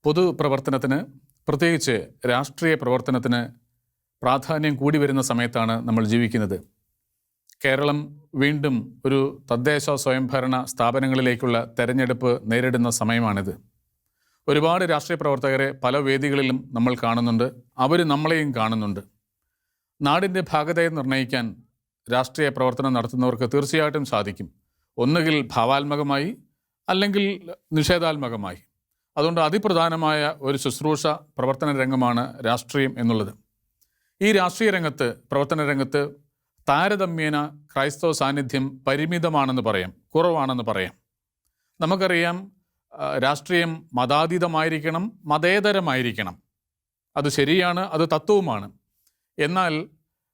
പൊതുപ്രവർത്തനത്തിന്, പ്രത്യേകിച്ച് രാഷ്ട്രീയ പ്രവർത്തനത്തിന് പ്രാധാന്യം കൂടി വരുന്ന സമയത്താണ് നമ്മൾ ജീവിക്കുന്നത്. കേരളം വീണ്ടും ഒരു തദ്ദേശ സ്വയംഭരണ സ്ഥാപനങ്ങളിലേക്കുള്ള തെരഞ്ഞെടുപ്പ് നേരിടുന്ന സമയമാണിത്. ഒരുപാട് രാഷ്ട്രീയ പ്രവർത്തകരെ പല വേദികളിലും നമ്മൾ കാണുന്നുണ്ട്. അവർ നമ്മളെയും കാണുന്നുണ്ട്. നാടിൻ്റെ ഭാഗതയെ നിർണ്ണയിക്കാൻ രാഷ്ട്രീയ പ്രവർത്തനം നടത്തുന്നവർക്ക് തീർച്ചയായിട്ടും സാധിക്കും. ഒന്നുകിൽ ഭാവാത്മകമായി, അല്ലെങ്കിൽ നിഷേധാത്മകമായി. അതുകൊണ്ട് അതിപ്രധാനമായ ഒരു ശുശ്രൂഷ പ്രവർത്തന രംഗമാണ് രാഷ്ട്രീയം എന്നുള്ളത്. ഈ രാഷ്ട്രീയ രംഗത്ത്, പ്രവർത്തന രംഗത്ത് താരതമ്യേന ക്രൈസ്തവ സാന്നിധ്യം പരിമിതമാണെന്ന് പറയാം, കുറവാണെന്ന് പറയാം. നമുക്കറിയാം, രാഷ്ട്രീയം മതാതീതമായിരിക്കണം, മതേതരമായിരിക്കണം. അത് ശരിയാണ്, അത് തത്വവുമാണ്. എന്നാൽ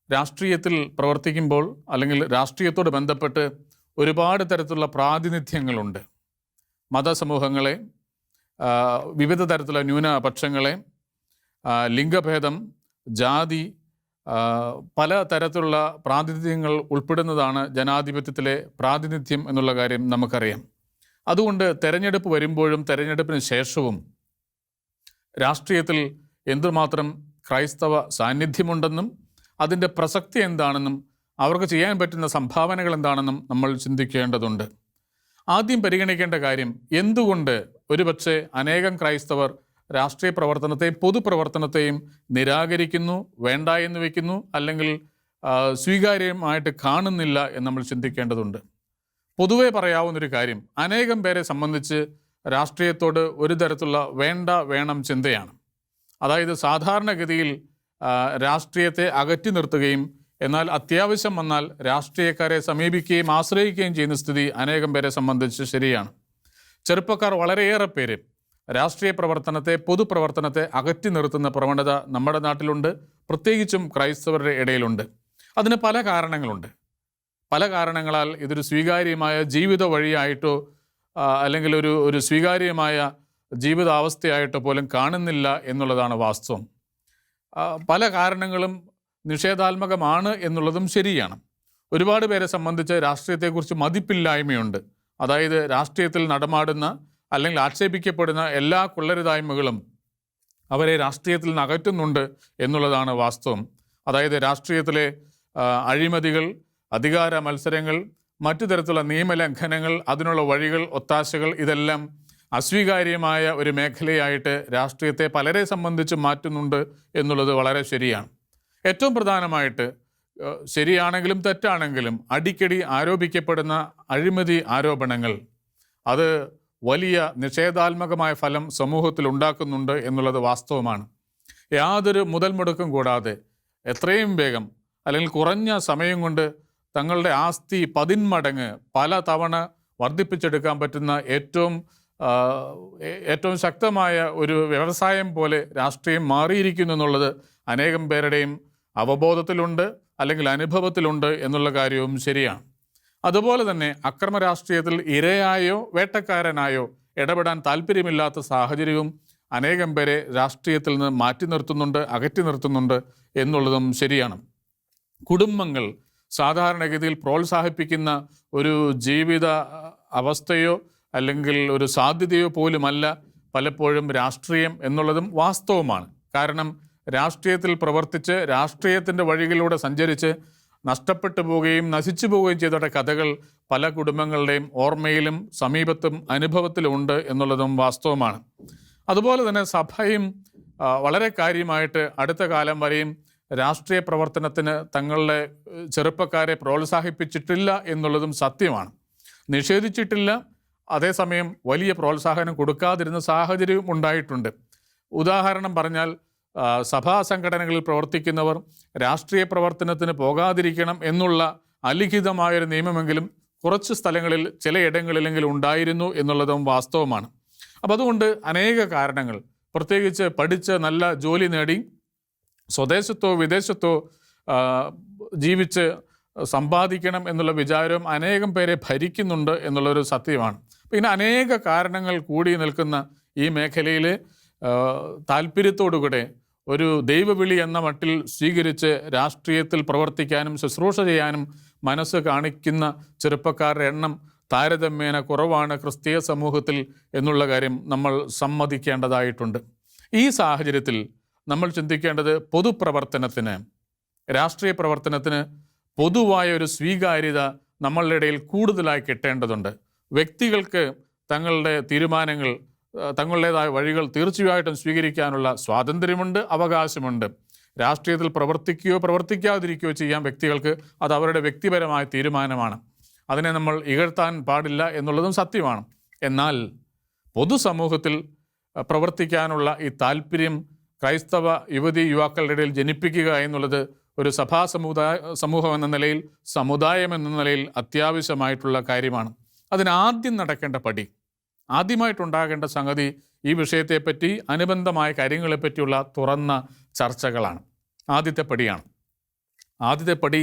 രാഷ്ട്രീയത്തിൽ പ്രവർത്തിക്കുമ്പോൾ, അല്ലെങ്കിൽ രാഷ്ട്രീയത്തോട് ബന്ധപ്പെട്ട് ഒരുപാട് തരത്തിലുള്ള പ്രാതിനിധ്യങ്ങളുണ്ട്. മതസമൂഹങ്ങളെ, വിവിധ തരത്തിലുള്ള ന്യൂനപക്ഷങ്ങളെ, ലിംഗഭേദം, ജാതി, പല തരത്തിലുള്ള പ്രാതിനിധ്യങ്ങൾ ഉൾപ്പെടുന്നതാണ് ജനാധിപത്യത്തിലെ പ്രാതിനിധ്യം എന്നുള്ള കാര്യം നമുക്കറിയാം. അതുകൊണ്ട് തെരഞ്ഞെടുപ്പ് വരുമ്പോഴും തെരഞ്ഞെടുപ്പിന് ശേഷവും രാഷ്ട്രീയത്തിൽ എന്തുമാത്രം ക്രൈസ്തവ സാന്നിധ്യമുണ്ടെന്നും അതിൻ്റെ പ്രസക്തി എന്താണെന്നും അവർക്ക് ചെയ്യാൻ പറ്റുന്ന സംഭാവനകൾ എന്താണെന്നും നമ്മൾ ചിന്തിക്കേണ്ടതുണ്ട്. ആദ്യം പരിഗണിക്കേണ്ട കാര്യം, എന്തുകൊണ്ട് ഒരുപക്ഷെ അനേകം ക്രൈസ്തവർ രാഷ്ട്രീയ പ്രവർത്തനത്തെയും പൊതുപ്രവർത്തനത്തെയും നിരാകരിക്കുന്നു, വേണ്ട എന്ന് വയ്ക്കുന്നു, അല്ലെങ്കിൽ സ്വീകാര്യമായിട്ട് കാണുന്നില്ല എന്ന് നമ്മൾ ചിന്തിക്കേണ്ടതുണ്ട്. പൊതുവെ പറയാവുന്നൊരു കാര്യം, അനേകം പേരെ സംബന്ധിച്ച് രാഷ്ട്രീയത്തോട് ഒരു തരത്തിലുള്ള വേണ്ട വേണം ചിന്തയാണ്. അതായത് സാധാരണഗതിയിൽ രാഷ്ട്രീയത്തെ അകറ്റി നിർത്തുകയും എന്നാൽ അത്യാവശ്യം വന്നാൽ രാഷ്ട്രീയക്കാരെ സമീപിക്കുകയും ആശ്രയിക്കുകയും ചെയ്യുന്ന സ്ഥിതി അനേകം പേരെ സംബന്ധിച്ച് ശരിയാണ്. ചെറുപ്പക്കാർ വളരെയേറെ പേര് രാഷ്ട്രീയ പ്രവർത്തനത്തെ, പൊതുപ്രവർത്തനത്തെ അകറ്റി നിർത്തുന്ന പ്രവണത നമ്മുടെ നാട്ടിലുണ്ട്, പ്രത്യേകിച്ചും ക്രൈസ്തവരുടെ ഇടയിലുണ്ട്. അതിന് പല കാരണങ്ങളുണ്ട്. പല കാരണങ്ങളാൽ ഇതൊരു സ്വീകാര്യമായ ജീവിത വഴിയായിട്ടോ അല്ലെങ്കിൽ ഒരു സ്വീകാര്യമായ ജീവിതാവസ്ഥയായിട്ടോ പോലും കാണുന്നില്ല എന്നുള്ളതാണ് വാസ്തവം. പല കാരണങ്ങളും നിഷേധാത്മകമാണ് എന്നുള്ളതും ശരിയാണ്. ഒരുപാട് പേരെ സംബന്ധിച്ച് രാഷ്ട്രീയത്തെക്കുറിച്ച് മതിപ്പില്ലായ്മയുണ്ട്. അതായത് രാഷ്ട്രീയത്തിൽ നടമാടുന്ന അല്ലെങ്കിൽ ആക്ഷേപിക്കപ്പെടുന്ന എല്ലാ കൊള്ളരുതായ്മകളും അവരെ രാഷ്ട്രീയത്തിൽ നിന്ന് അകറ്റുന്നുണ്ട് എന്നുള്ളതാണ് വാസ്തവം. അതായത് രാഷ്ട്രീയത്തിലെ അഴിമതികൾ, അധികാര മത്സരങ്ങൾ, മറ്റു തരത്തിലുള്ള നിയമലംഘനങ്ങൾ, അതിനുള്ള വഴികൾ, ഒത്താശകൾ, ഇതെല്ലാം അസ്വീകാര്യമായ ഒരു മേഖലയായിട്ട് രാഷ്ട്രീയത്തെ പലരെ സംബന്ധിച്ച് മാറ്റുന്നുണ്ട് എന്നുള്ളത് വളരെ ശരിയാണ്. ഏറ്റവും പ്രധാനമായിട്ട്, ശരിയാണെങ്കിലും തെറ്റാണെങ്കിലും അടിക്കടി ആരോപിക്കപ്പെടുന്ന അഴിമതി ആരോപണങ്ങൾ, അത് വലിയ നിഷേധാത്മകമായ ഫലം സമൂഹത്തിൽ ഉണ്ടാക്കുന്നുണ്ട് എന്നുള്ളത് വാസ്തവമാണ്. യാതൊരു മുതൽ മുടക്കും കൂടാതെ എത്രയും വേഗം അല്ലെങ്കിൽ കുറഞ്ഞ സമയം കൊണ്ട് തങ്ങളുടെ ആസ്തി 10 മടങ്ങ് പല തവണ വർദ്ധിപ്പിച്ചെടുക്കാൻ പറ്റുന്ന ഏറ്റവും ശക്തമായ ഒരു വ്യവസായം പോലെ രാഷ്ട്രീയം മാറിയിരിക്കുന്നു എന്നുള്ളത് അനേകം പേരുടെയും അവബോധത്തിലുണ്ട്, അല്ലെങ്കിൽ അനുഭവത്തിലുണ്ട് എന്നുള്ള കാര്യവും ശരിയാണ്. അതുപോലെ തന്നെ അക്രമ രാഷ്ട്രീയത്തിൽ ഇരയായോ വേട്ടക്കാരനായോ ഇടപെടാൻ താല്പര്യമില്ലാത്ത സാഹചര്യവും അനേകം പേരെ രാഷ്ട്രീയത്തിൽ നിന്ന് മാറ്റി നിർത്തുന്നുണ്ട്, അകറ്റി നിർത്തുന്നുണ്ട് എന്നുള്ളതും ശരിയാണ്. കുടുംബങ്ങൾ സാധാരണഗതിയിൽ പ്രോത്സാഹിപ്പിക്കുന്ന ഒരു ജീവിത അവസ്ഥയോ അല്ലെങ്കിൽ ഒരു സാധ്യതയോ പോലുമല്ല പലപ്പോഴും രാഷ്ട്രീയം എന്നുള്ളതും വാസ്തവമാണ്. കാരണം രാഷ്ട്രീയത്തിൽ പ്രവർത്തിച്ച് രാഷ്ട്രീയത്തിൻ്റെ വഴികളിലൂടെ സഞ്ചരിച്ച് നഷ്ടപ്പെട്ടു പോവുകയും നശിച്ചു പോവുകയും ചെയ്ത കഥകൾ പല കുടുംബങ്ങളുടെയും ഓർമ്മയിലും സമീപത്തും അനുഭവത്തിലും ഉണ്ട് എന്നുള്ളതും വാസ്തവമാണ്. അതുപോലെ തന്നെ സഭയും വളരെ കാര്യമായിട്ട് അടുത്ത കാലം വരെയും രാഷ്ട്രീയ പ്രവർത്തനത്തിന് തങ്ങളുടെ ചെറുപ്പക്കാരെ പ്രോത്സാഹിപ്പിച്ചിട്ടില്ല എന്നുള്ളതും സത്യമാണ്. നിഷേധിച്ചിട്ടില്ല, അതേസമയം വലിയ പ്രോത്സാഹനം കൊടുക്കാതിരുന്ന സാഹചര്യവും ഉണ്ടായിട്ടുണ്ട്. ഉദാഹരണം പറഞ്ഞാൽ, സഭാ സംഘടനകളിൽ പ്രവർത്തിക്കുന്നവർ രാഷ്ട്രീയ പ്രവർത്തനത്തിന് പോകാതിരിക്കണം എന്നുള്ള അലിഖിതമായൊരു നിയമമെങ്കിലും കുറച്ച് സ്ഥലങ്ങളിൽ, ചിലയിടങ്ങളിലെങ്കിലും ഉണ്ടായിരുന്നു എന്നുള്ളതും വാസ്തവമാണ്. അപ്പോൾ അതുകൊണ്ട് അനേക കാരണങ്ങൾ, പ്രത്യേകിച്ച് പഠിച്ച് നല്ല ജോലി നേടി സ്വദേശത്തോ വിദേശത്തോ ജീവിച്ച് സമ്പാദിക്കണം എന്നുള്ള വിചാരം അനേകം പേരെ ഭരിക്കുന്നുണ്ട് എന്നുള്ളൊരു സത്യമാണ്. പിന്നെ അനേക കാരണങ്ങൾ കൂടി നിൽക്കുന്ന ഈ മേഖലയിൽ താല്പര്യത്തോടുകൂടെ ഒരു ദൈവവിളി എന്ന മട്ടിൽ സ്വീകരിച്ച് രാഷ്ട്രീയത്തിൽ പ്രവർത്തിക്കാനും ശുശ്രൂഷ ചെയ്യാനും മനസ്സ് കാണിക്കുന്ന ചെറുപ്പക്കാരുടെ എണ്ണം താരതമ്യേന കുറവാണ് ക്രിസ്തീയ സമൂഹത്തിൽ എന്നുള്ള കാര്യം നമ്മൾ സമ്മതിക്കേണ്ടതായിട്ടുണ്ട്. ഈ സാഹചര്യത്തിൽ നമ്മൾ ചിന്തിക്കേണ്ടത് പൊതുപ്രവർത്തനത്തിന്, രാഷ്ട്രീയ പ്രവർത്തനത്തിന് പൊതുവായ ഒരു സ്വീകാര്യത നമ്മളുടെ ഇടയിൽ കൂടുതലായി കിട്ടേണ്ടതുണ്ട്. വ്യക്തികൾക്ക് തങ്ങളുടെ തീരുമാനങ്ങൾ, തങ്ങളുടേതായ വഴികൾ തീർച്ചയായിട്ടും സ്വീകരിക്കാനുള്ള സ്വാതന്ത്ര്യമുണ്ട്, അവകാശമുണ്ട്. രാഷ്ട്രീയത്തിൽ പ്രവർത്തിക്കുകയോ പ്രവർത്തിക്കാതിരിക്കുകയോ ചെയ്യാൻ വ്യക്തികൾക്ക് അത് അവരുടെ വ്യക്തിപരമായ തീരുമാനമാണ്. അതിനെ നമ്മൾ ഇകഴ്ത്താൻ പാടില്ല എന്നുള്ളതും സത്യമാണ്. എന്നാൽ പൊതുസമൂഹത്തിൽ പ്രവർത്തിക്കാനുള്ള ഈ താല്പര്യം ക്രൈസ്തവ യുവതി യുവാക്കളുടെ ഇടയിൽ ജനിപ്പിക്കുക എന്നുള്ളത് ഒരു സമൂഹം എന്ന നിലയിൽ, സമുദായം എന്ന നിലയിൽ അത്യാവശ്യമായിട്ടുള്ള കാര്യമാണ്. അതിനാദ്യം നടക്കേണ്ട പടി, ആദ്യമായിട്ടുണ്ടാകേണ്ട സംഗതി ഈ വിഷയത്തെപ്പറ്റി, അനുബന്ധമായ കാര്യങ്ങളെപ്പറ്റിയുള്ള തുറന്ന ചർച്ചകളാണ്. ആദ്യത്തെ പടിയാണ്. ആദ്യത്തെ പടി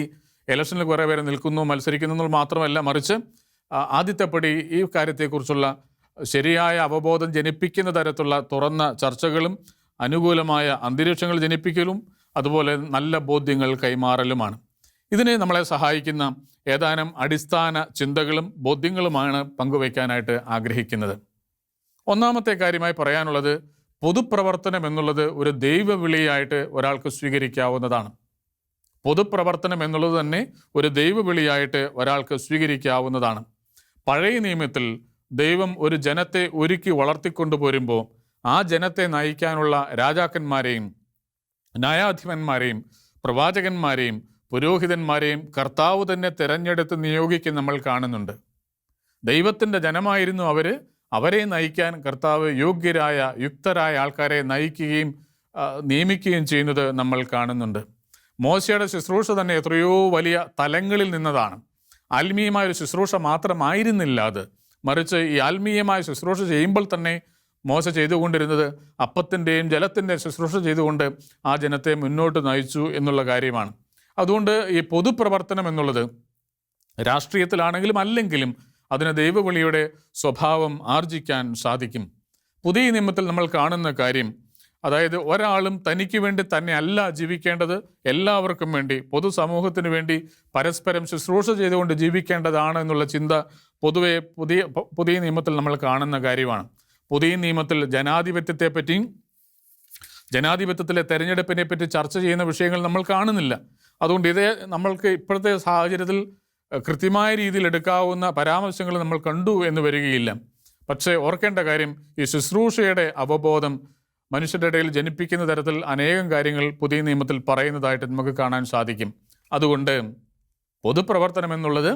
ഇലക്ഷനിൽ കുറേ പേര് നിൽക്കുന്നു, മത്സരിക്കുന്നു എന്നുള്ളത് മാത്രമല്ല, മറിച്ച് ആദ്യത്തെ പടി ഈ കാര്യത്തെക്കുറിച്ചുള്ള ശരിയായ അവബോധം ജനിപ്പിക്കുന്ന തരത്തിലുള്ള തുറന്ന ചർച്ചകളും അനുകൂലമായ അന്തരീക്ഷങ്ങൾ ജനിപ്പിക്കലും അതുപോലെ നല്ല ബോധ്യങ്ങൾ കൈമാറലുമാണ്. ഇതിനെ നമ്മളെ സഹായിക്കുന്ന ഏതാനും അടിസ്ഥാന ചിന്തകളും ബോധ്യങ്ങളുമാണ് പങ്കുവയ്ക്കാനായിട്ട് ആഗ്രഹിക്കുന്നത്. ഒന്നാമത്തെ കാര്യമായി പറയാനുള്ളത്, പൊതുപ്രവർത്തനം എന്നുള്ളത് ഒരു ദൈവവിളിയായിട്ട് ഒരാൾക്ക് സ്വീകരിക്കാവുന്നതാണ്. പൊതുപ്രവർത്തനം എന്നുള്ളത് തന്നെ ഒരു ദൈവവിളിയായിട്ട് ഒരാൾക്ക് സ്വീകരിക്കാവുന്നതാണ്. പഴയ നിയമത്തിൽ ദൈവം ഒരു ജനത്തെ ഒരുക്കി വളർത്തിക്കൊണ്ടുപോരുമ്പോൾ ആ ജനത്തെ നയിക്കാനുള്ള രാജാക്കന്മാരെയും ന്യായാധിപന്മാരെയും പ്രവാചകന്മാരെയും പുരോഹിതന്മാരെയും കർത്താവ് തന്നെ തിരഞ്ഞെടുത്ത് നിയോഗിക്കും നമ്മൾ കാണുന്നുണ്ട്. ദൈവത്തിൻ്റെ ജനമായിരുന്നു അവരെ നയിക്കാൻ കർത്താവ് യോഗ്യരായ, യുക്തരായ ആൾക്കാരെ നയിക്കുകയും നിയമിക്കുകയും ചെയ്യുന്നത് നമ്മൾ കാണുന്നുണ്ട്. മോശയുടെ ശുശ്രൂഷ തന്നെ എത്രയോ വലിയ തലങ്ങളിൽ നിന്നതാണ്. ആത്മീയമായ ഒരു ശുശ്രൂഷ മാത്രമായിരുന്നില്ല അത്, മറിച്ച് ഈ ആത്മീയമായ ശുശ്രൂഷ ചെയ്യുമ്പോൾ തന്നെ മോശ ചെയ്തുകൊണ്ടിരുന്നത് അപ്പത്തിൻ്റെയും ജലത്തിൻ്റെയും ശുശ്രൂഷ ചെയ്തുകൊണ്ട് ആ ജനത്തെ മുന്നോട്ട് നയിച്ചു എന്നുള്ള കാര്യമാണ്. അതുകൊണ്ട് ഈ പൊതുപ്രവർത്തനം എന്നുള്ളത് രാഷ്ട്രീയത്തിലാണെങ്കിലും അല്ലെങ്കിലും അതിന് ദൈവവിളിയുടെ സ്വഭാവം ആർജിക്കാൻ സാധിക്കും. പുതിയ നിയമത്തിൽ നമ്മൾ കാണുന്ന കാര്യം, അതായത് ഒരാളും തനിക്ക് വേണ്ടി തന്നെ അല്ല ജീവിക്കേണ്ടത്, എല്ലാവർക്കും വേണ്ടി, പൊതുസമൂഹത്തിന് വേണ്ടി പരസ്പരം ശുശ്രൂഷ ചെയ്തുകൊണ്ട് ജീവിക്കേണ്ടതാണ് എന്നുള്ള ചിന്ത പൊതുവെ പുതിയ നിയമത്തിൽ നമ്മൾ കാണുന്ന കാര്യമാണ്. പുതിയ നിയമത്തിൽ ജനാധിപത്യത്തെപ്പറ്റിയും ജനാധിപത്യത്തിലെ തെരഞ്ഞെടുപ്പിനെ പറ്റി ചർച്ച ചെയ്യുന്ന വിഷയങ്ങൾ നമ്മൾ കാണുന്നില്ല. അതുകൊണ്ട് നമ്മൾക്ക് ഇപ്പോഴത്തെ സാഹചര്യത്തിൽ കൃത്യമായ രീതിയിൽ എടുക്കാവുന്ന പരാമർശങ്ങൾ നമ്മൾ കണ്ടു എന്ന് വരികയില്ല. പക്ഷേ ഓർക്കേണ്ട കാര്യം, ഈ ശുശ്രൂഷയുടെ അവബോധം മനുഷ്യരുടെ ഇടയിൽ ജനിപ്പിക്കുന്ന തരത്തിൽ അനേകം കാര്യങ്ങൾ പുതിയ നിയമത്തിൽ പറയുന്നതായിട്ട് നമുക്ക് കാണാൻ സാധിക്കും. അതുകൊണ്ട് പൊതുപ്രവർത്തനം എന്നുള്ളത്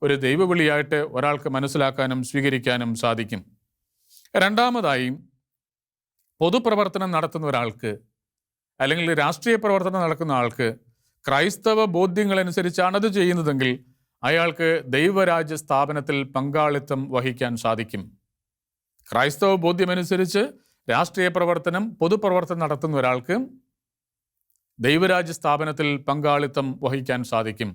ഒരു ദൈവവിളിയായിട്ട് ഒരാൾക്ക് മനസ്സിലാക്കാനും സ്വീകരിക്കാനും സാധിക്കും. രണ്ടാമതായി, പൊതുപ്രവർത്തനം നടത്തുന്ന ഒരാൾക്ക് അല്ലെങ്കിൽ രാഷ്ട്രീയ പ്രവർത്തനം നടക്കുന്ന ആൾക്ക് ക്രൈസ്തവ ബോധ്യങ്ങളനുസരിച്ചാണ് അത് ചെയ്യുന്നതെങ്കിൽ അയാൾക്ക് ദൈവരാജ്യ സ്ഥാപനത്തിൽ പങ്കാളിത്തം വഹിക്കാൻ സാധിക്കും. ക്രൈസ്തവ ബോധ്യമനുസരിച്ച് രാഷ്ട്രീയ പ്രവർത്തനം, പൊതുപ്രവർത്തനം നടത്തുന്ന ഒരാൾക്ക് ദൈവരാജ്യ സ്ഥാപനത്തിൽ പങ്കാളിത്തം വഹിക്കാൻ സാധിക്കും.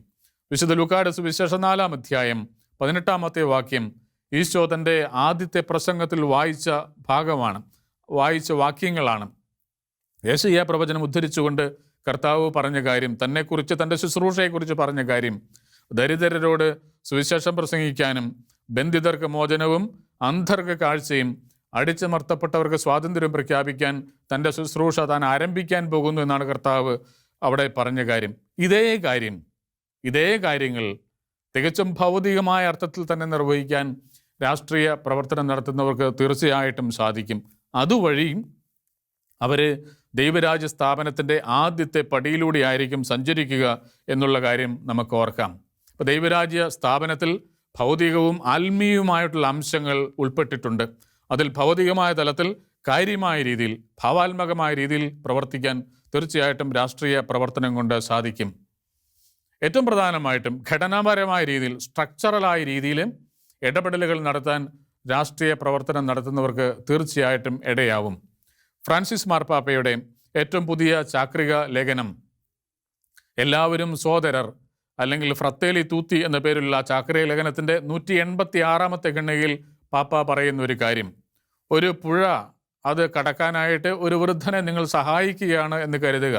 വിശുദ്ധ ലൂക്കായുടെ സുവിശേഷം 4-ാം അധ്യായം 18-ാമത്തെ വാക്യം ഈശോ തൻ്റെ ആദ്യത്തെ പ്രസംഗത്തിൽ വായിച്ച വാക്യങ്ങളാണ്. യെശയ്യാ പ്രവചനം ഉദ്ധരിച്ചുകൊണ്ട് കർത്താവ് പറഞ്ഞ കാര്യം, തന്നെക്കുറിച്ച്, തൻ്റെ ശുശ്രൂഷയെക്കുറിച്ച് പറഞ്ഞ കാര്യം, ദരിദ്രരോട് സുവിശേഷം പ്രസംഗിക്കാനും ബന്ധിതർക്ക് മോചനവും അന്ധർക്ക് കാഴ്ചയും അടിച്ചമർത്തപ്പെട്ടവർക്ക് സ്വാതന്ത്ര്യം പ്രഖ്യാപിക്കാൻ തൻ്റെ ശുശ്രൂഷ താൻ ആരംഭിക്കാൻ പോകുന്നു എന്നാണ് കർത്താവ് അവിടെ പറഞ്ഞ കാര്യം. ഇതേ കാര്യങ്ങൾ തികച്ചും ഭൗതികമായ അർത്ഥത്തിൽ തന്നെ നിർവഹിക്കാൻ രാഷ്ട്രീയ പ്രവർത്തനം നടത്തുന്നവർക്ക് തീർച്ചയായിട്ടും സാധിക്കും. അതുവഴി അവർ ദൈവരാജ്യ സ്ഥാപനത്തിൻ്റെ ആദ്യത്തെ പടിയിലൂടെ ആയിരിക്കും സഞ്ചരിക്കുക എന്നുള്ള കാര്യം നമുക്ക് ഓർക്കാം. അപ്പോൾ ദൈവരാജ്യ സ്ഥാപനത്തിൽ ഭൗതികവും ആത്മീയവുമായിട്ടുള്ള അംശങ്ങൾ ഉൾപ്പെട്ടിട്ടുണ്ട്. അതിൽ ഭൗതികമായ തലത്തിൽ കാര്യമായ രീതിയിൽ, ഭാവാത്മകമായ രീതിയിൽ പ്രവർത്തിക്കാൻ തീർച്ചയായിട്ടും രാഷ്ട്രീയ പ്രവർത്തനം കൊണ്ട് സാധിക്കും. ഏറ്റവും പ്രധാനമായിട്ടും ഘടനാപരമായ രീതിയിൽ, സ്ട്രക്ചറലായ രീതിയിൽ ഇടപെടലുകൾ നടത്താൻ രാഷ്ട്രീയ പ്രവർത്തനം നടത്തുന്നവർക്ക് തീർച്ചയായിട്ടും ഇടയാവും. ഫ്രാൻസിസ് മാർപ്പാപ്പയുടെ ഏറ്റവും പുതിയ ചാക്രിക ലേഖനം, എല്ലാവരും സോദരർ അല്ലെങ്കിൽ ഫ്രത്തേലി തൂത്തി എന്ന പേരിലുള്ള ചാക്രിക ലേഖനത്തിൻ്റെ 186-ാമത്തെ ഖണ്ഡികയിൽ പാപ്പ പറയുന്ന ഒരു കാര്യം, ഒരു പുഴ അത് കടക്കാനായിട്ട് ഒരു വൃദ്ധനെ നിങ്ങൾ സഹായിക്കുകയാണ് എന്ന് കരുതുക.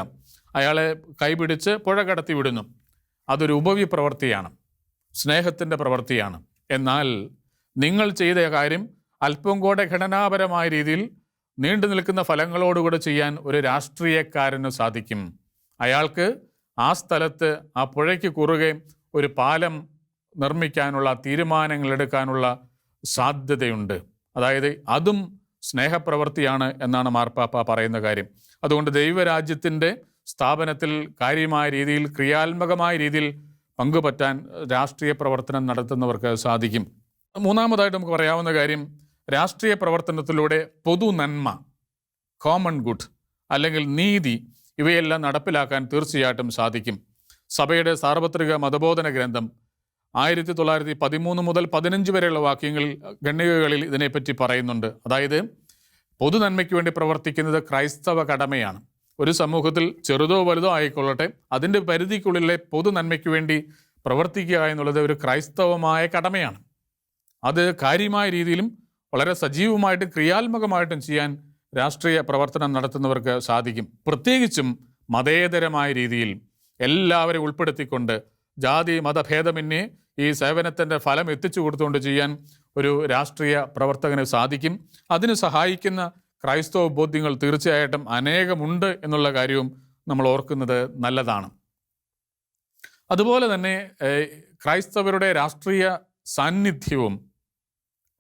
അയാളെ കൈപിടിച്ച് പുഴ കടത്തി വിടുന്നു. അതൊരു ഉപവി പ്രവൃത്തിയാണ്, സ്നേഹത്തിൻ്റെ പ്രവൃത്തിയാണ്. എന്നാൽ നിങ്ങൾ ചെയ്ത കാര്യം അല്പം കൂടെ ഘടനാപരമായ രീതിയിൽ നീണ്ടു നിൽക്കുന്ന ഫലങ്ങളോടുകൂടെ ചെയ്യാൻ ഒരു രാഷ്ട്രീയക്കാരന് സാധിക്കും. അയാൾക്ക് ആ സ്ഥലത്ത് ആ പുഴയ്ക്ക് കുറുകെ ഒരു പാലം നിർമ്മിക്കാനുള്ള തീരുമാനങ്ങൾ എടുക്കാനുള്ള സാധ്യതയുണ്ട്. അതായത് അതും സ്നേഹപ്രവൃത്തിയാണ് എന്നാണ് മാർപ്പാപ്പ പറയുന്ന കാര്യം. അതുകൊണ്ട് ദൈവരാജ്യത്തിൻ്റെ സ്ഥാപനത്തിൽ കാര്യമായ രീതിയിൽ ക്രിയാത്മകമായ രീതിയിൽ പങ്കുപറ്റാൻ രാഷ്ട്രീയ പ്രവർത്തനം നടത്തുന്നവർക്ക് സാധിക്കും. മൂന്നാമതായിട്ട് നമുക്ക് പറയാവുന്ന കാര്യം, രാഷ്ട്രീയ പ്രവർത്തനത്തിലൂടെ പൊതു നന്മ, കോമൺ ഗുഡ് അല്ലെങ്കിൽ നീതി ഇവയെല്ലാം നടപ്പിലാക്കാൻ തീർച്ചയായിട്ടും സാധിക്കും. സഭയുടെ സാർവത്രിക മതബോധന ഗ്രന്ഥം 1913 മുതൽ 15 വരെയുള്ള ഖണ്ഡികകളിൽ ഇതിനെപ്പറ്റി പറയുന്നുണ്ട്. അതായത് പൊതു നന്മയ്ക്ക് വേണ്ടി പ്രവർത്തിക്കുന്നത് ക്രൈസ്തവ കടമയാണ്. ഒരു സമൂഹത്തിൽ ചെറുതോ വലുതോ ആയിക്കൊള്ളട്ടെ, അതിൻ്റെ പരിധിക്കുള്ളിലെ പൊതു നന്മയ്ക്ക് വേണ്ടി പ്രവർത്തിക്കുക എന്നുള്ളത് ഒരു ക്രൈസ്തവമായ കടമയാണ്. അത് കാര്യമായ രീതിയിലും വളരെ സജീവമായിട്ടും ക്രിയാത്മകമായിട്ടും ചെയ്യാൻ രാഷ്ട്രീയ പ്രവർത്തനം നടത്തുന്നവർക്ക് സാധിക്കും. പ്രത്യേകിച്ചും മതേതരമായ രീതിയിൽ എല്ലാവരെയും ഉൾപ്പെടുത്തിക്കൊണ്ട് ജാതി മതഭേദമന്യേ ഈ സേവനത്തിൻ്റെ ഫലം എത്തിച്ചു കൊടുത്തുകൊണ്ട് ചെയ്യാൻ ഒരു രാഷ്ട്രീയ പ്രവർത്തകന് സാധിക്കും. അതിന് സഹായിക്കുന്ന ക്രൈസ്തവ ബോധ്യങ്ങൾ തീർച്ചയായിട്ടും അനേകമുണ്ട് എന്നുള്ള കാര്യവും നമ്മൾ ഓർക്കുന്നത് നല്ലതാണ്. അതുപോലെ തന്നെ ക്രൈസ്തവരുടെ രാഷ്ട്രീയ സാന്നിധ്യവും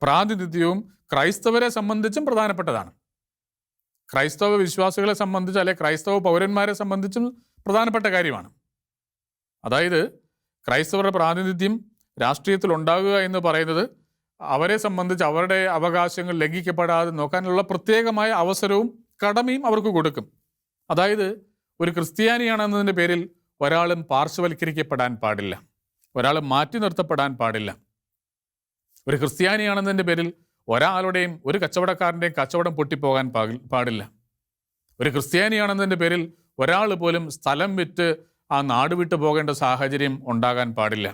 പ്രാതിനിധ്യവും ക്രൈസ്തവരെ സംബന്ധിച്ചും പ്രധാനപ്പെട്ടതാണ്. ക്രൈസ്തവ വിശ്വാസികളെ സംബന്ധിച്ച് അല്ലെ ക്രൈസ്തവ പൗരന്മാരെ സംബന്ധിച്ചും പ്രധാനപ്പെട്ട കാര്യമാണ്. അതായത് ക്രൈസ്തവരുടെ പ്രാതിനിധ്യം രാഷ്ട്രീയത്തിൽ ഉണ്ടാകുക എന്ന് പറയുന്നത് അവരെ സംബന്ധിച്ച് അവരുടെ അവകാശങ്ങൾ ലംഘിക്കപ്പെടാതെ നോക്കാനുള്ള പ്രത്യേകമായ അവസരവും കടമയും അവർക്ക് കൊടുക്കും. അതായത് ഒരു ക്രിസ്ത്യാനിയാണെന്നതിൻ്റെ പേരിൽ ഒരാളും പാർശ്വവൽക്കരിക്കപ്പെടാൻ പാടില്ല, ഒരാളും മാറ്റി നിർത്തപ്പെടാൻ പാടില്ല. ഒരു ക്രിസ്ത്യാനിയാണെന്നതിൻ്റെ പേരിൽ ഒരാളുടെയും ഒരു കച്ചവടക്കാരൻ്റെയും കച്ചവടം പൊട്ടിപ്പോകാൻ പാടില്ല. ഒരു ക്രിസ്ത്യാനിയാണെന്നതിൻ്റെ പേരിൽ ഒരാൾ പോലും സ്ഥലം വിറ്റ് ആ നാട് വിട്ടു പോകേണ്ട സാഹചര്യം ഉണ്ടാകാൻ പാടില്ല.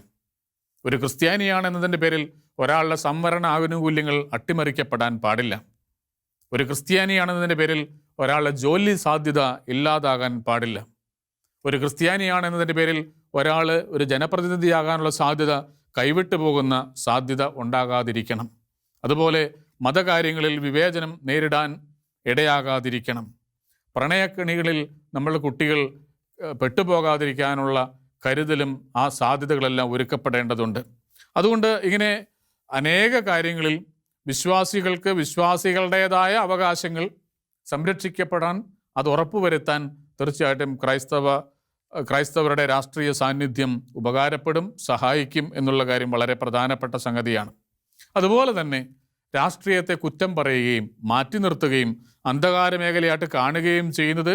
ഒരു ക്രിസ്ത്യാനിയാണെന്നതിൻ്റെ പേരിൽ ഒരാളുടെ സംവരണ ആനുകൂല്യങ്ങൾ അട്ടിമറിക്കപ്പെടാൻ പാടില്ല. ഒരു ക്രിസ്ത്യാനിയാണെന്നതിൻ്റെ പേരിൽ ഒരാളുടെ ജോലി സാധ്യത ഇല്ലാതാകാൻ പാടില്ല. ഒരു ക്രിസ്ത്യാനിയാണെന്നതിൻ്റെ പേരിൽ ഒരാൾ ഒരു ജനപ്രതിനിധിയാകാനുള്ള സാധ്യത കൈവിട്ടു പോകുന്ന സാധ്യത ഉണ്ടാകാതിരിക്കണം. അതുപോലെ മതകാര്യങ്ങളിൽ വിവേചനം നേരിടാൻ ഇടയാകാതിരിക്കണം. പ്രണയക്കെണികളിൽ നമ്മളുടെ കുട്ടികൾ പെട്ടുപോകാതിരിക്കാനുള്ള കരുതലും ആ സാധ്യതകളെല്ലാം ഒരുക്കപ്പെടേണ്ടതുണ്ട്. അതുകൊണ്ട് ഇങ്ങനെ അനേക കാര്യങ്ങളിൽ വിശ്വാസികൾക്ക് വിശ്വാസികളുടേതായ അവകാശങ്ങൾ സംരക്ഷിക്കപ്പെടാൻ അത് ഉറപ്പുവരുത്താൻ തീർച്ചയായിട്ടും ക്രൈസ്തവരുടെ രാഷ്ട്രീയ സാന്നിധ്യം ഉപകാരപ്പെടും, സഹായിക്കും എന്നുള്ള കാര്യം വളരെ പ്രധാനപ്പെട്ട സംഗതിയാണ്. അതുപോലെ തന്നെ രാഷ്ട്രീയത്തെ കുറ്റം പറയുകയും മാറ്റി നിർത്തുകയും അന്ധകാര മേഖലയായിട്ട് കാണുകയും ചെയ്യുന്നത്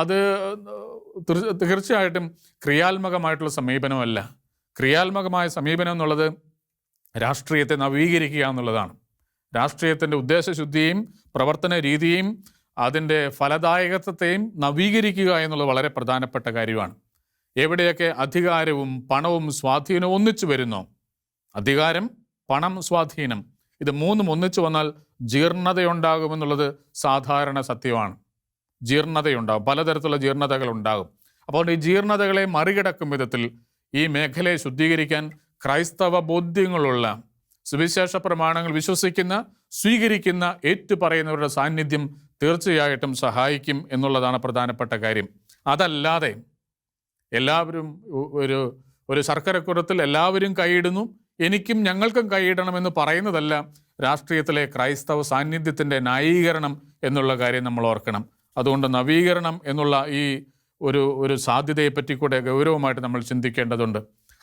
അത് തീർച്ചയായിട്ടും ക്രിയാത്മകമായിട്ടുള്ള സമീപനമല്ല. ക്രിയാത്മകമായ സമീപനം എന്നുള്ളത് രാഷ്ട്രീയത്തെ നവീകരിക്കുക എന്നുള്ളതാണ്. രാഷ്ട്രീയത്തിൻ്റെ ഉദ്ദേശശുദ്ധിയും പ്രവർത്തന രീതിയും അതിൻ്റെ ഫലദായകത്വത്തെയും നവീകരിക്കുക എന്നുള്ളത് വളരെ പ്രധാനപ്പെട്ട കാര്യമാണ്. എവിടെയൊക്കെ അധികാരവും പണവും സ്വാധീനവും ഒന്നിച്ചു വരുന്നോ, അധികാരം, പണം, സ്വാധീനം, ഇത് മൂന്നും ഒന്നിച്ചു വന്നാൽ ജീർണതയുണ്ടാകുമെന്നുള്ളത് സാധാരണ സത്യമാണ്. ജീർണതയുണ്ടാകും, പലതരത്തിലുള്ള ജീർണതകൾ ഉണ്ടാകും. അപ്പോൾ ഈ ജീർണതകളെ മറികടക്കും വിധത്തിൽ ഈ മേഖലയെ ശുദ്ധീകരിക്കാൻ ക്രൈസ്തവ ബോധ്യങ്ങളുള്ള, സുവിശേഷ പ്രമാണങ്ങൾ വിശ്വസിക്കുന്ന, സ്വീകരിക്കുന്ന, ഏറ്റുപറയുന്നവരുടെ സാന്നിധ്യം തീർച്ചയായിട്ടും സഹായിക്കും എന്നുള്ളതാണ് പ്രധാനപ്പെട്ട കാര്യം. അതല്ലാതെ എല്ലാവരും ഒരു ശർക്കരക്കുരത്തിൽ എല്ലാവരും കൈയിടുന്നു, എനിക്കും ഞങ്ങൾക്കും കൈയിടണമെന്ന് പറയുന്നതല്ല രാഷ്ട്രീയത്തിലെ ക്രൈസ്തവ സാന്നിധ്യത്തിൻ്റെ ന്യായീകരണം എന്നുള്ള കാര്യം നമ്മൾ ഓർക്കണം. അതുകൊണ്ട് നവീകരണം എന്നുള്ള ഈ ഒരു സാധ്യതയെപ്പറ്റി കൂടെ ഗൗരവമായിട്ട് നമ്മൾ ചിന്തിക്കേണ്ടതുണ്ട്.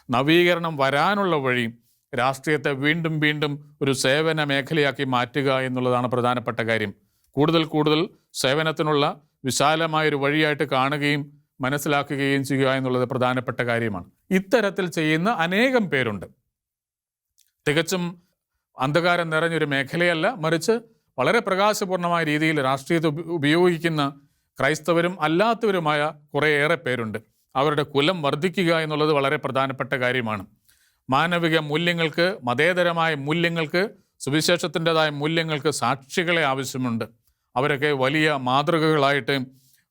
നവീകരണം വരാനുള്ള വഴി രാഷ്ട്രീയത്തെ വീണ്ടും വീണ്ടും ഒരു സേവന മേഖലയാക്കി മാറ്റുക എന്നുള്ളതാണ് പ്രധാനപ്പെട്ട കാര്യം. കൂടുതൽ കൂടുതൽ സേവനത്തിനുള്ള വിശാലമായൊരു വഴിയായിട്ട് കാണുകയും മനസ്സിലാക്കുകയും ചെയ്യുക എന്നുള്ളത് പ്രധാനപ്പെട്ട കാര്യമാണ്. ഇത്തരത്തിൽ ചെയ്യുന്ന അനേകം പേരുണ്ട്. തികച്ചും അന്ധകാരം നിറഞ്ഞൊരു മേഖലയല്ല, മറിച്ച് വളരെ പ്രകാശപൂർണമായ രീതിയിൽ രാഷ്ട്രീയത്തെ ഉപയോഗിക്കുന്ന ക്രൈസ്തവരും അല്ലാത്തവരുമായ കുറേയേറെ പേരുണ്ട്. അവരുടെ കുലം വർദ്ധിക്കുക എന്നുള്ളത് വളരെ പ്രധാനപ്പെട്ട കാര്യമാണ്. മാനവിക മൂല്യങ്ങൾക്ക്, മതേതരമായ മൂല്യങ്ങൾക്ക്, സുവിശേഷത്തിൻ്റെതായ മൂല്യങ്ങൾക്ക് സാക്ഷികളെ ആവശ്യമുണ്ട്. അവരൊക്കെ വലിയ മാതൃകകളായിട്ട്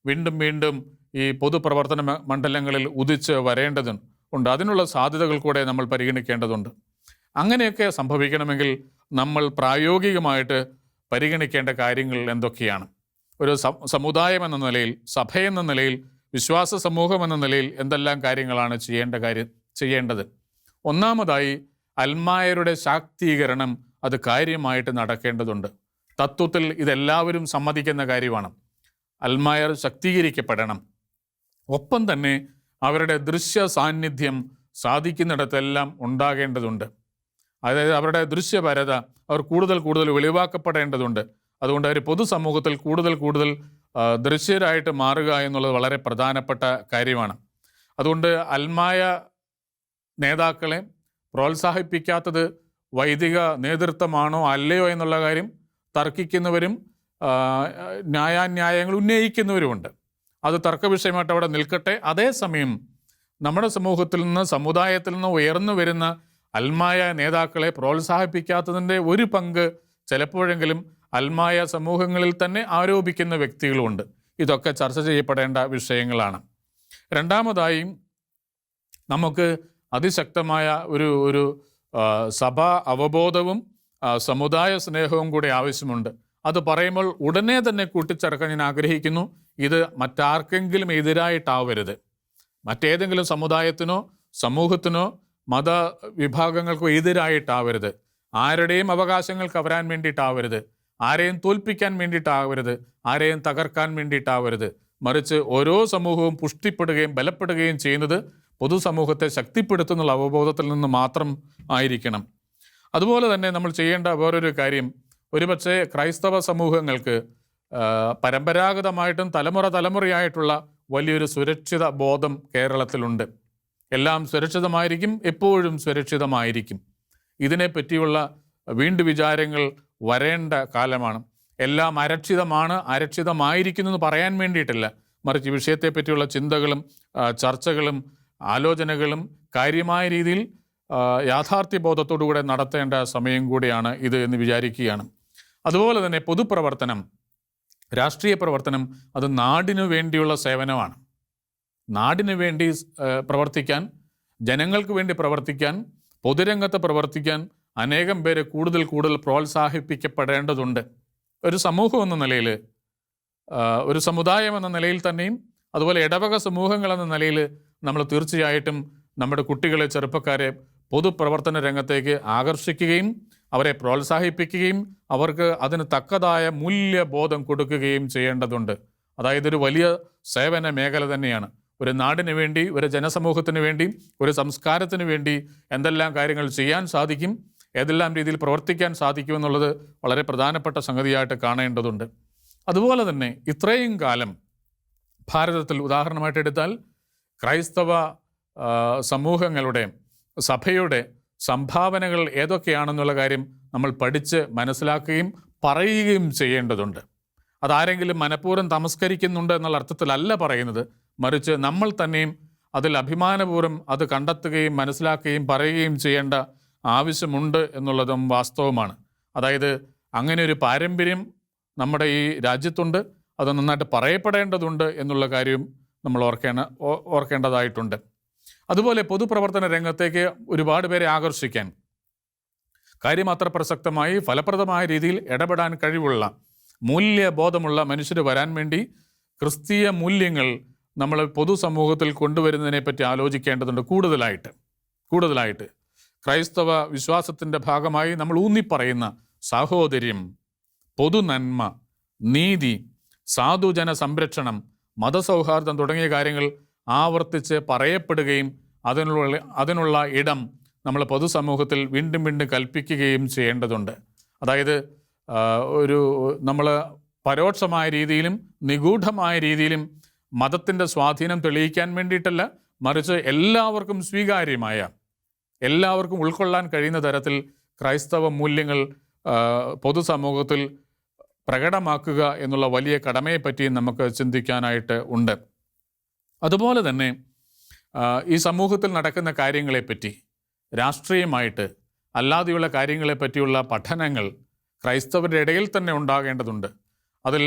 വീണ്ടും വീണ്ടും ഈ പൊതുപ്രവർത്തന മണ്ഡലങ്ങളിൽ ഉദിച്ച് വരേണ്ടതുണ്ട്. അതിനുള്ള സാധ്യതകൾ കൂടെ നമ്മൾ പരിഗണിക്കേണ്ടതുണ്ട്. അങ്ങനെയൊക്കെ സംഭവിക്കണമെങ്കിൽ നമ്മൾ പ്രായോഗികമായിട്ട് പരിഗണിക്കേണ്ട കാര്യങ്ങൾ എന്തൊക്കെയാണ്? ഒരു സമുദായം എന്ന നിലയിൽ, സഭയെന്ന നിലയിൽ, വിശ്വാസ സമൂഹം എന്ന നിലയിൽ എന്തെല്ലാം കാര്യങ്ങളാണ് ചെയ്യേണ്ടത്? ഒന്നാമതായി അൽമായരുടെ ശാക്തീകരണം അത് കാര്യമായിട്ട് നടക്കേണ്ടതുണ്ട്. തത്വത്തിൽ ഇതെല്ലാവരും സമ്മതിക്കുന്ന കാര്യമാണ്. അൽമായർ ശക്തീകരിക്കപ്പെടണം. ഒപ്പം തന്നെ അവരുടെ ദൃശ്യ സാന്നിധ്യം സാധിക്കുന്നിടത്തെല്ലാം ഉണ്ടാകേണ്ടതുണ്ട്. അതായത് അവരുടെ ദൃശ്യപരത അവർ കൂടുതൽ കൂടുതൽ വെളിവാക്കപ്പെടേണ്ടതുണ്ട്. അതുകൊണ്ട് അവർ പൊതുസമൂഹത്തിൽ കൂടുതൽ ദൃശ്യരായിട്ട് മാറുക എന്നുള്ളത് വളരെ പ്രധാനപ്പെട്ട കാര്യമാണ്. അതുകൊണ്ട് അൽമായ നേതാക്കളെ പ്രോത്സാഹിപ്പിക്കാത്തത് വൈദിക നേതൃത്വമാണോ അല്ലയോ എന്നുള്ള കാര്യം തർക്കിക്കുന്നവരും ന്യായാന്യായങ്ങൾ ഉന്നയിക്കുന്നവരുമുണ്ട്. അത് തർക്ക വിഷയമായിട്ട് അവിടെ നിൽക്കട്ടെ. അതേസമയം നമ്മുടെ സമൂഹത്തിൽ നിന്ന്, സമുദായത്തിൽ നിന്ന് ഉയർന്നു വരുന്ന അൽമായ നേതാക്കളെ പ്രോത്സാഹിപ്പിക്കാത്തതിൻ്റെ ഒരു പങ്ക് ചിലപ്പോഴെങ്കിലും അൽമായ സമൂഹങ്ങളിൽ തന്നെ ആരോപിക്കുന്ന വ്യക്തികളുമുണ്ട്. ഇതൊക്കെ ചർച്ച ചെയ്യപ്പെടേണ്ട വിഷയങ്ങളാണ്. രണ്ടാമതായി നമുക്ക് അതിശക്തമായ ഒരു സഭാ അവബോധവും സമുദായ സ്നേഹവും കൂടി ആവശ്യമുണ്ട്. അത് പറയുമ്പോൾ ഉടനെ തന്നെ കൂട്ടിച്ചേർക്കാൻ ഞാൻ ആഗ്രഹിക്കുന്നു, ഇത് മറ്റാർക്കെങ്കിലും എതിരായിട്ടാവരുത്. മറ്റേതെങ്കിലും സമുദായത്തിനോ സമൂഹത്തിനോ മത വിഭാഗങ്ങൾക്കോ എതിരായിട്ടാവരുത്. ആരുടെയും അവകാശങ്ങൾ കവരാൻ വേണ്ടിയിട്ടാവരുത്. ആരെയും തോൽപ്പിക്കാൻ വേണ്ടിയിട്ടാവരുത്. ആരെയും തകർക്കാൻ വേണ്ടിയിട്ടാവരുത്. മറിച്ച് ഓരോ സമൂഹവും പുഷ്ടിപ്പെടുകയും ബലപ്പെടുകയും ചെയ്യുന്നത് പൊതുസമൂഹത്തെ ശക്തിപ്പെടുത്തുന്നുള്ള അവബോധത്തിൽ നിന്ന് മാത്രം ആയിരിക്കണം. അതുപോലെ തന്നെ നമ്മൾ ചെയ്യേണ്ട വേറൊരു കാര്യം, ഒരുപക്ഷെ ക്രൈസ്തവ സമൂഹങ്ങൾക്ക് പരമ്പരാഗതമായിട്ടും തലമുറയായിട്ടുള്ള വലിയൊരു സുരക്ഷിത ബോധം കേരളത്തിലുണ്ട്. എല്ലാം സുരക്ഷിതമായിരിക്കും, എപ്പോഴും സുരക്ഷിതമായിരിക്കും. ഇതിനെപ്പറ്റിയുള്ള വിചാരങ്ങൾ വരേണ്ട കാലമാണ്. എല്ലാം അരക്ഷിതമായിരിക്കുന്നു എന്ന് പറയാൻ വേണ്ടിയിട്ടില്ല, മറിച്ച് വിഷയത്തെപ്പറ്റിയുള്ള ചിന്തകളും ചർച്ചകളും ആലോചനകളും കാര്യമായ രീതിയിൽ യാഥാർത്ഥ്യബോധത്തോടുകൂടെ നടത്തേണ്ട സമയം കൂടിയാണ് ഇത് എന്ന് വിചാരിക്കുകയാണ്. അതുപോലെ തന്നെ പൊതുപ്രവർത്തനം, രാഷ്ട്രീയ പ്രവർത്തനം അത് നാടിനു വേണ്ടിയുള്ള സേവനമാണ്. നാടിനു വേണ്ടി പ്രവർത്തിക്കാൻ, ജനങ്ങൾക്ക് വേണ്ടി പ്രവർത്തിക്കാൻ, പൊതുരംഗത്ത് പ്രവർത്തിക്കാൻ അനേകം പേര് കൂടുതൽ പ്രോത്സാഹിപ്പിക്കപ്പെടേണ്ടതുണ്ട്. ഒരു സമൂഹം എന്ന നിലയിൽ, ഒരു സമുദായം എന്ന നിലയിൽ തന്നെയും, അതുപോലെ ഇടവക സമൂഹങ്ങൾ എന്ന നിലയിൽ നമ്മൾ തീർച്ചയായിട്ടും നമ്മുടെ കുട്ടികളെ, ചെറുപ്പക്കാരെ പൊതുപ്രവർത്തന രംഗത്തേക്ക് ആകർഷിക്കുകയും അവരെ പ്രോത്സാഹിപ്പിക്കുകയും അവർക്ക് അതിന് തക്കതായ മൂല്യബോധം കൊടുക്കുകയും ചെയ്യേണ്ടതുണ്ട്. അതായത് ഒരു വലിയ സേവന മേഖല തന്നെയാണ്. ഒരു നാടിന് വേണ്ടി, ഒരു ജനസമൂഹത്തിന് വേണ്ടി, ഒരു സംസ്കാരത്തിന് വേണ്ടി എന്തെല്ലാം കാര്യങ്ങൾ ചെയ്യാൻ സാധിക്കും, ഏതെല്ലാം രീതിയിൽ പ്രവർത്തിക്കാൻ സാധിക്കുമെന്നുള്ളത് വളരെ പ്രധാനപ്പെട്ട സംഗതിയായിട്ട് കാണേണ്ടതുണ്ട്. അതുപോലെ തന്നെ ഇത്രയും കാലം ഭാരതത്തിൽ ഉദാഹരണമായിട്ട് എടുത്താൽ ക്രൈസ്തവ സമൂഹങ്ങളുടെ, സഭയുടെ സംഭാവനകൾ ഏതൊക്കെയാണെന്നുള്ള കാര്യം നമ്മൾ പഠിച്ച് മനസ്സിലാക്കുകയും പറയുകയും ചെയ്യേണ്ടതുണ്ട്. അതാരെങ്കിലും മനഃപൂർവ്വം തമസ്കരിക്കുന്നുണ്ട് എന്നുള്ള അർത്ഥത്തിലല്ല പറയുന്നത്, മറിച്ച് നമ്മൾ തന്നെയും അതിൽ അഭിമാനപൂർവ്വം അത് കണ്ടെത്തുകയും മനസ്സിലാക്കുകയും പറയുകയും ചെയ്യേണ്ട ആവശ്യമുണ്ട് എന്നുള്ളതും വാസ്തവമാണ്. അതായത് അങ്ങനെ ഒരു പാരമ്പര്യം നമ്മുടെ ഈ രാജ്യത്തുണ്ട്, അത് നന്നായിട്ട് പറയപ്പെടേണ്ടതുണ്ട് എന്നുള്ള കാര്യവും നമ്മൾ ഓർക്കേണ്ടതായിട്ടുണ്ട്. അതുപോലെ പൊതുപ്രവർത്തന രംഗത്തേക്ക് ഒരുപാട് പേരെ ആകർഷിക്കാൻ, കാര്യം അത്ര പ്രസക്തമായി ഫലപ്രദമായ രീതിയിൽ ഇടപെടാൻ കഴിവുള്ള, മൂല്യബോധമുള്ള മനുഷ്യർ വരാൻ വേണ്ടി ക്രിസ്തീയ മൂല്യങ്ങൾ നമ്മൾ പൊതുസമൂഹത്തിൽ കൊണ്ടുവരുന്നതിനെപ്പറ്റി ആലോചിക്കേണ്ടതുണ്ട്. കൂടുതലായിട്ട് ക്രൈസ്തവ വിശ്വാസത്തിൻ്റെ ഭാഗമായി നമ്മൾ ഊന്നിപ്പറയുന്ന സാഹോദര്യം, പൊതുനന്മ, നീതി, സാധുജന സംരക്ഷണം, മതസൗഹാർദ്ദം തുടങ്ങിയ കാര്യങ്ങൾ ആവർത്തിച്ച് പറയപ്പെടുകയും അതിനുള്ള ഇടം നമ്മൾ പൊതുസമൂഹത്തിൽ വീണ്ടും കൽപ്പിക്കുകയും ചെയ്യേണ്ടതുണ്ട്. അതായത് നമ്മൾ പരോക്ഷമായ രീതിയിലും നിഗൂഢമായ രീതിയിലും മതത്തിൻ്റെ സ്വാധീനം തെളിയിക്കാൻ വേണ്ടിയിട്ടല്ല, മറിച്ച് എല്ലാവർക്കും സ്വീകാര്യമായ, എല്ലാവർക്കും ഉൾക്കൊള്ളാൻ കഴിയുന്ന തരത്തിൽ ക്രൈസ്തവ മൂല്യങ്ങൾ പൊതുസമൂഹത്തിൽ പ്രകടമാക്കുക എന്നുള്ള വലിയ കടമയെപ്പറ്റി നമുക്ക് ചിന്തിക്കാനായിട്ട് ഉണ്ട്. അതുപോലെ തന്നെ ഈ സമൂഹത്തിൽ നടക്കുന്ന കാര്യങ്ങളെപ്പറ്റി, രാഷ്ട്രീയമായിട്ട് അല്ലാതെയുള്ള കാര്യങ്ങളെപ്പറ്റിയുള്ള പഠനങ്ങൾ ക്രൈസ്തവരുടെ ഇടയിൽ തന്നെ ഉണ്ടാകേണ്ടതുണ്ട്. അതിൽ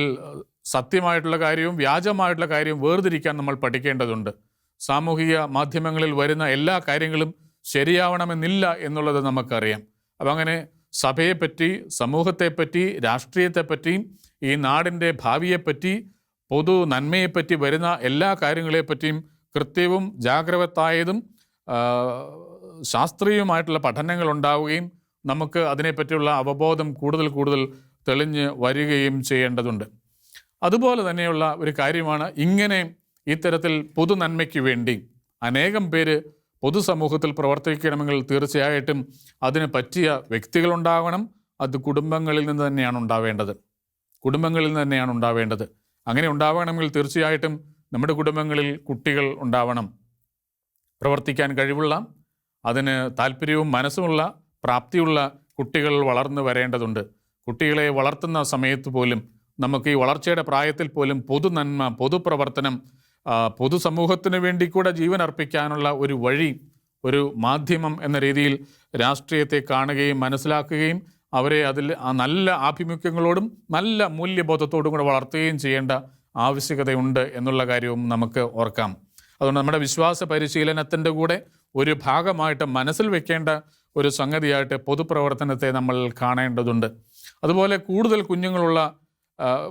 സത്യമായിട്ടുള്ള കാര്യവും വ്യാജമായിട്ടുള്ള കാര്യവും വേർതിരിക്കാൻ നമ്മൾ പഠിക്കേണ്ടതുണ്ട്. സാമൂഹിക മാധ്യമങ്ങളിൽ വരുന്ന എല്ലാ കാര്യങ്ങളും ശരിയാവണമെന്നില്ല എന്നുള്ളത് നമുക്കറിയാം. അപ്പം അങ്ങനെ സഭയെപ്പറ്റി, സമൂഹത്തെപ്പറ്റി, രാഷ്ട്രീയത്തെപ്പറ്റി, ഈ നാടിൻ്റെ ഭാവിയെപ്പറ്റി, പൊതു നന്മയെപ്പറ്റി വരുന്ന എല്ലാ കാര്യങ്ങളെപ്പറ്റിയും കൃത്യവും ജാഗ്രവത്തായതും ശാസ്ത്രീയമായിട്ടുള്ള പഠനങ്ങൾ ഉണ്ടാവുകയും നമുക്ക് അതിനെപ്പറ്റിയുള്ള അവബോധം കൂടുതൽ തെളിഞ്ഞ് വരികയും ചെയ്യേണ്ടതുണ്ട്. അതുപോലെ തന്നെയുള്ള ഒരു കാര്യമാണ്, ഇങ്ങനെ ഇത്തരത്തിൽ പൊതു നന്മയ്ക്ക് വേണ്ടി അനേകം പേര് പൊതുസമൂഹത്തിൽ പ്രവർത്തിക്കണമെങ്കിൽ തീർച്ചയായിട്ടും അതിന് പറ്റിയ വ്യക്തികളുണ്ടാവണം. അത് കുടുംബങ്ങളിൽ നിന്ന് തന്നെയാണ് ഉണ്ടാവേണ്ടത്. അങ്ങനെ ഉണ്ടാവണമെങ്കിൽ തീർച്ചയായിട്ടും നമ്മുടെ കുടുംബങ്ങളിൽ കുട്ടികൾ ഉണ്ടാവണം. പ്രവർത്തിക്കാൻ കഴിവുള്ള, അതിന് താല്പര്യവും മനസ്സുമുള്ള, പ്രാപ്തിയുള്ള കുട്ടികൾ വളർന്നു വരേണ്ടതുണ്ട്. കുട്ടികളെ വളർത്തുന്ന സമയത്ത് പോലും നമുക്ക് ഈ വളർച്ചയുടെ പ്രായത്തിൽ പോലും പൊതു നന്മ, പൊതുപ്രവർത്തനം, പൊതുസമൂഹത്തിന് വേണ്ടി കൂടെ ജീവൻ അർപ്പിക്കാനുള്ള ഒരു വഴി, ഒരു മാധ്യമം എന്ന രീതിയിൽ രാഷ്ട്രീയത്തെ കാണുകയും മനസ്സിലാക്കുകയും അവരെ അതിൽ നല്ല ആഭിമുഖ്യങ്ങളോടും നല്ല മൂല്യബോധത്തോടും കൂടെ വളർത്തുകയും ചെയ്യേണ്ട ആവശ്യകതയുണ്ട് എന്നുള്ള കാര്യവും നമുക്ക് ഓർക്കാം. അതുകൊണ്ട് നമ്മുടെ വിശ്വാസ പരിശീലനത്തിൻ്റെ കൂടെ ഒരു ഭാഗമായിട്ട് മനസ്സിൽ വെക്കേണ്ട ഒരു സംഗതിയായിട്ട് പൊതുപ്രവർത്തനത്തെ നമ്മൾ കാണേണ്ടതുണ്ട്. അതുപോലെ കൂടുതൽ കുഞ്ഞുങ്ങളുള്ള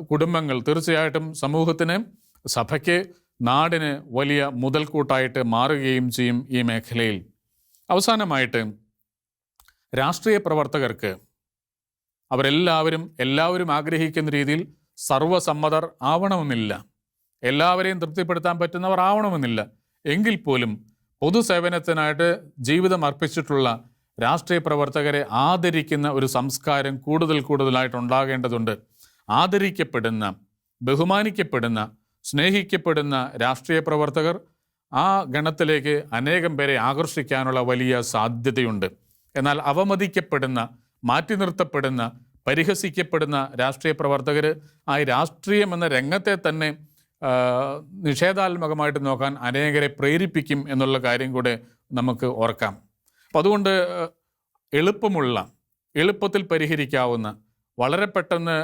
കുടുംബങ്ങൾ തീർച്ചയായിട്ടും സമൂഹത്തിന്, സഭയ്ക്ക്, നാടിന് വലിയ മുതൽക്കൂട്ടായിട്ട് മാറുകയും ചെയ്യും ഈ മേഖലയിൽ. അവസാനമായിട്ട് രാഷ്ട്രീയ പ്രവർത്തകർക്ക് എല്ലാവരും ആഗ്രഹിക്കുന്ന രീതിയിൽ സർവസമ്മതർ ആവണമെന്നില്ല, എല്ലാവരെയും തൃപ്തിപ്പെടുത്താൻ പറ്റുന്നവർ ആവണമെന്നില്ല. എങ്കിൽ പോലും പൊതുസേവനത്തിനായിട്ട് ജീവിതം അർപ്പിച്ചിട്ടുള്ള രാഷ്ട്രീയ പ്രവർത്തകരെ ആദരിക്കുന്ന ഒരു സംസ്കാരം കൂടുതലായിട്ട് ഉണ്ടാകേണ്ടതുണ്ട്. ആദരിക്കപ്പെടുന്ന, ബഹുമാനിക്കപ്പെടുന്ന, സ്നേഹിക്കപ്പെടുന്ന രാഷ്ട്രീയ പ്രവർത്തകർ ആ ഗണത്തിലേക്ക് അനേകം പേരെ ആകർഷിക്കാനുള്ള വലിയ സാധ്യതയുണ്ട്. എന്നാൽ അവമതിക്കപ്പെടുന്ന, മാറ്റി നിർത്തപ്പെടുന്ന, പരിഹസിക്കപ്പെടുന്ന രാഷ്ട്രീയ പ്രവർത്തകർ ആ രാഷ്ട്രീയം എന്ന രംഗത്തെ തന്നെ നിഷേധാത്മകമായിട്ട് നോക്കാൻ അനേകരെ പ്രേരിപ്പിക്കും എന്നുള്ള കാര്യം കൂടെ നമുക്ക് ഓർക്കാം. അപ്പം അതുകൊണ്ട് എളുപ്പത്തിൽ പരിഹരിക്കാവുന്ന, വളരെ പെട്ടെന്ന്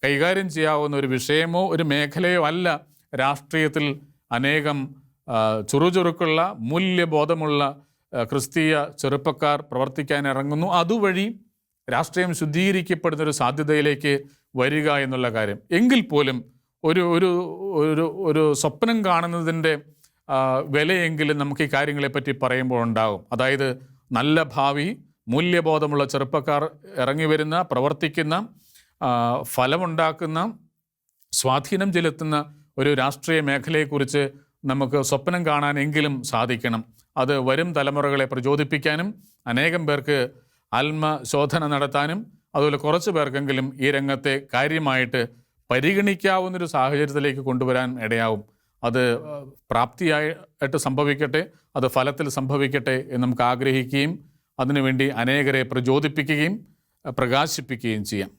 കൈകാര്യം ചെയ്യാവുന്ന ഒരു വിഷയമോ ഒരു മേഖലയോ അല്ല രാഷ്ട്രീയത്തിൽ അനേകം ചുറുചുറുക്കുള്ള, മൂല്യബോധമുള്ള ക്രിസ്തീയ ചെറുപ്പക്കാർ പ്രവർത്തിക്കാൻ ഇറങ്ങുന്നു. അതുവഴി രാഷ്ട്രീയം ശുദ്ധീകരിക്കപ്പെടുന്നൊരു സാധ്യതയിലേക്ക് വരിക എന്നുള്ള കാര്യം. എങ്കിൽ പോലും ഒരു സ്വപ്നം കാണുന്നതിൻ്റെ വിലയെങ്കിലും നമുക്ക് ഈ കാര്യങ്ങളെപ്പറ്റി പറയുമ്പോൾ ഉണ്ടാകും. അതായത് നല്ല ഭാവി, മൂല്യബോധമുള്ള ചെറുപ്പക്കാർ ഇറങ്ങി വരുന്ന, പ്രവർത്തിക്കുന്ന, ഫലമുണ്ടാക്കുന്ന, സ്വാധീനം ചെലുത്തുന്ന ഒരു രാഷ്ട്രീയ മേഖലയെക്കുറിച്ച് നമുക്ക് സ്വപ്നം കാണാനെങ്കിലും സാധിക്കണം. അത് വരും തലമുറകളെ പ്രചോദിപ്പിക്കാനും അനേകം പേർക്ക് ആത്മശോധന നടത്താനും അതുപോലെ കുറച്ച് പേർക്കെങ്കിലും ഈ രംഗത്തെ കാര്യമായിട്ട് പരിഗണിക്കാവുന്നൊരു സാഹചര്യത്തിലേക്ക് കൊണ്ടുവരാൻ ഇടയാവും. അത് പ്രാപ്തിയായിട്ട് സംഭവിക്കട്ടെ, അത് ഫലത്തിൽ സംഭവിക്കട്ടെ എന്ന് നമുക്ക് ആഗ്രഹിക്കുകയും അതിനുവേണ്ടി അനേകരെ പ്രചോദിപ്പിക്കുകയും പ്രകാശിപ്പിക്കുകയും ചെയ്യാം.